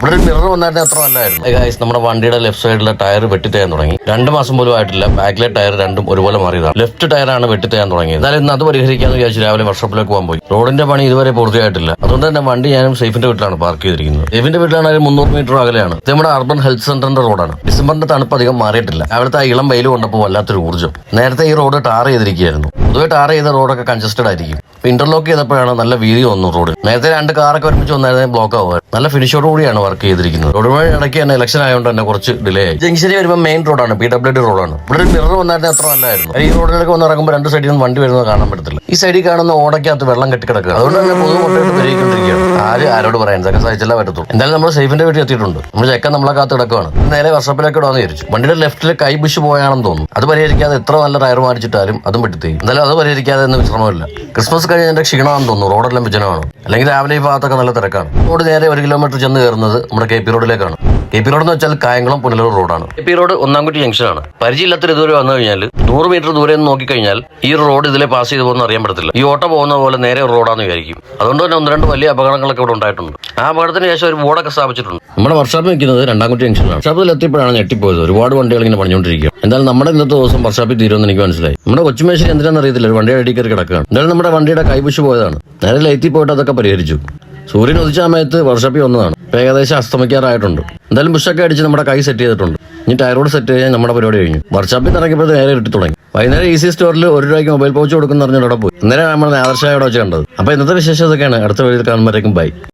ഇവിടെ ഒരു മിറർ വന്നായിരുന്നു അത്ര നല്ലായിരുന്നു. ഗൈസ്, നമ്മുടെ വണ്ടിയുടെ ലെഫ്റ്റ് സൈഡിലെ ടയർ വെട്ടിത്തയ്യാൻ തുടങ്ങി. 2 മാസം പോലും ആയിട്ടില്ല. ബാക്കിലെ ടയർ രണ്ടും ഒരുപോലെ മാറിയതാണ്. ലെഫ്റ്റ് ടയറാണ് വെട്ടിത്തയ്യാൻ തുടങ്ങിയത്. എന്നാലും ഇന്ന് അത് പരിഹരിക്കാന്ന് വിചാരിച്ചു രാവിലെ വർക്ക്ഷോപ്പിലേക്ക് പോകാൻ പോയി. റോഡിന്റെ പണി ഇതുവരെ പൂർത്തിയായിട്ടില്ല. അതുകൊണ്ട് തന്നെ വണ്ടി ഞാനും സേഫിന്റെ വീട്ടിലാണ് പാർക്ക് ചെയ്തിരിക്കുന്നത്. സേഫിന്റെ വീട്ടിലാണെങ്കിൽ 300 മീറ്റർ അകലെയാണ്. ഇത് നമ്മുടെ അർബൻ ഹെൽത്ത് സെന്ററിന്റെ റോഡാണ്. ഡിസംബറിന്റെ തണുപ്പ് അധികം മാറിയിട്ടില്ല. അവിടുത്തെ ആ ഇളം വെയിൽ കൊണ്ടപ്പോൾ വല്ലാത്തൊരു ഊർജ്ജം. നേരത്തെ ഈ റോഡ് ടാർ ചെയ്തിരിക്കുകയായിരുന്നു. പൊതുവെ ടാർ ചെയ്ത റോഡൊക്കെ കൺജസ്റ്റഡ് ആയിരിക്കും. ഇന്റർലോക്ക് ചെയ്തപ്പോഴാണ് നല്ല വീതി വന്നു റോഡ്. നേരത്തെ 2 കാറൊക്കെ ഒരുമിച്ച് വന്നായിരുന്നെങ്കിൽ ബ്ലോക്ക് ആവുക. നല്ല ഫിനിഷോട് കൂടിയാണ് വർക്ക് ചെയ്തിരിക്കുന്നത്. റോഡ് വഴി ഇടയ്ക്ക് തന്നെ ഇലക്ഷൻ ആയതുകൊണ്ട് തന്നെ കുറച്ച് ഡിലേ ആയി. ജംഗ്ഷനിൽ വരുമ്പോൾ മെയിൻ റോഡാണ്, PWD റോഡാണ്. ഇവിടെ ഒരു മിറർ വന്നായിരുന്നു അത്ര നല്ലായിരുന്നു. ഈ റോഡിലേക്ക് വന്ന് ഇറങ്ങുമ്പോൾ 2 സൈഡിൽ നിന്ന് വണ്ടി വരുന്നത് കാണാൻ പറ്റത്തില്ല. ഈ സൈഡിൽ കാണുന്ന ഓടയ്ക്കകത്ത് വെള്ളം കെട്ടിക്കിടക്കുക. അതുകൊണ്ട് തന്നെ പൊതു കൊണ്ടായിട്ട് പെരുകിക്കൊണ്ടിരിക്കുകയാണ്. ആരോട് പറയാൻ ഇതൊക്കെ സഹിച്ചല്ല പറ്റത്തുള്ളൂ. എന്തായാലും നമ്മൾ സേഫിന്റെ വീട്ടിൽ എത്തിയിട്ടുണ്ട്. നമ്മൾ ചെക്കൻ നമ്മളെ കാത്ത് കിടക്കുകയാണ്. നേരെ വർക്ക്ഷോപ്പിലേക്ക് ഇടാന്ന് വിചാരിച്ചു. വണ്ടിയുടെ ലെഫ്റ്റിൽ കൈ ബുഷ് പോയാണെന്ന് തോന്നുന്നു. അത് പരിഹരിക്കാതെ എത്ര നല്ല ടയർ മാറിച്ചിട്ടാലും അതും പെട്ടിത്തേയും. എന്തായാലും അത് പരിഹരിക്കാതെ ഒന്നും വിശ്രമമില്ല. ക്രിസ്മസ് കഴിഞ്ഞ എന്റെ ക്ഷീണമാണെന്ന് തോന്നുന്നു. റോഡെല്ലാം വിജനമാണ്. അല്ലെങ്കിൽ രാവിലെ ഈ ഭാഗത്തൊക്കെ നല്ല തിരക്കാണ്. റോഡ് നേരെ 1 കിലോമീറ്റർ ചെന്ന് കയറുന്നത് നമ്മുടെ KP റോഡിലേക്കാണ്. KP റോഡ് എന്ന് വെച്ചാൽ കായംകുളം പുനലൂർ റോഡാണ്. KP road 1-ാംകുറ്റി ജംഗ്ഷനാണ്. പരിചയമില്ലാത്തൊരു ഇതുവരെ വന്നു കഴിഞ്ഞാൽ 100 മീറ്റർ ദൂരെ നിന്ന് നോക്കിക്കഴിഞ്ഞാൽ ഈ റോഡ് ഇതിലെ പാസ് ചെയ്ത് പോകുന്ന അറിയാൻ പറ്റത്തില്ല. ഈ ഓട്ടോ പോകുന്ന പോലെ നേരെ ഒരു റോഡാന്ന് വിചാരിക്കും. അതുകൊണ്ട് തന്നെ 1-2 വലിയ അപകടങ്ങളൊക്കെ ഇവിടെ ഉണ്ടായിട്ടുണ്ട്. ആ അപകടത്തിന് ശേഷം ഒരു ബോർഡൊക്കെ സ്ഥാപിച്ചിട്ടുണ്ട്. നമ്മുടെ വർക്ക്ഷോപ്പ് നിൽക്കുന്നത് 2-ാംകുറ്റി ജംഗ്ഷനിലാണ്. വർക്ക്ഷോപ്പിൽ എത്തിയപ്പോഴാണ് ഞെട്ടിപ്പോയത്. ഒരുപാട് വണ്ടികൾ ഇങ്ങനെ പണിഞ്ഞുകൊണ്ടിരിക്കുക. എന്തായാലും നമ്മുടെ ഇന്നത്തെ ദിവസം വർക്ക്ഷോപ്പിൽ തീരുമെന്ന് എനിക്ക് മനസ്സിലായി. നമ്മുടെ കൊച്ചുമേശ്ശേരി എന്തിനാണെന്ന് അറിയത്തില്ല, ഒരു വണ്ടിയുടെ അടിക്കറി കിടക്കുകയാണ്. എന്തായാലും നമ്മുടെ വണ്ടിയുടെ കൈപുഷ് പോയതാണ്. നേരെ ലൈറ്റിൽ പോയിട്ട് അതൊക്കെ പരിഹരിച്ചു. സൂര്യൻ ഉദിച്ച സമയത്ത് വർക്ക്ഷോപ്പിൽ വന്നതാണ്. ഏകദേശം അസ്തമിക്കാറായിട്ടുണ്ട്. എന്തായാലും ബുഷൊക്കെ അടിച്ച് നമ്മുടെ കൈ സെറ്റ് ചെയ്തിട്ടുണ്ട്. ഇനി ടയറോട് സെറ്റ് ചെയ്യാൻ നമ്മുടെ പരിപാടി കഴിഞ്ഞു. വർക്ക്ഷോപ്പിൽ ഇറങ്ങിയപ്പോൾ നേരെ ഇട്ടി തുടങ്ങി. വൈകുന്നേരം ഈസി സ്റ്റോറിൽ 1 രൂപയ്ക്ക് മൊബൈൽ പൗച്ച് കൊടുക്കുന്ന പറഞ്ഞിട്ട് അവിടെ പോയി. അന്നേരം നമ്മൾ ആദർശയോടെ വെച്ച് കണ്ടത്. അപ്പോൾ ഇന്നത്തെ വിശേഷം ഇതൊക്കെയാണ്. അടുത്ത വീഡിയോയിൽ കാണുമ്പോഴേക്കും ബൈ.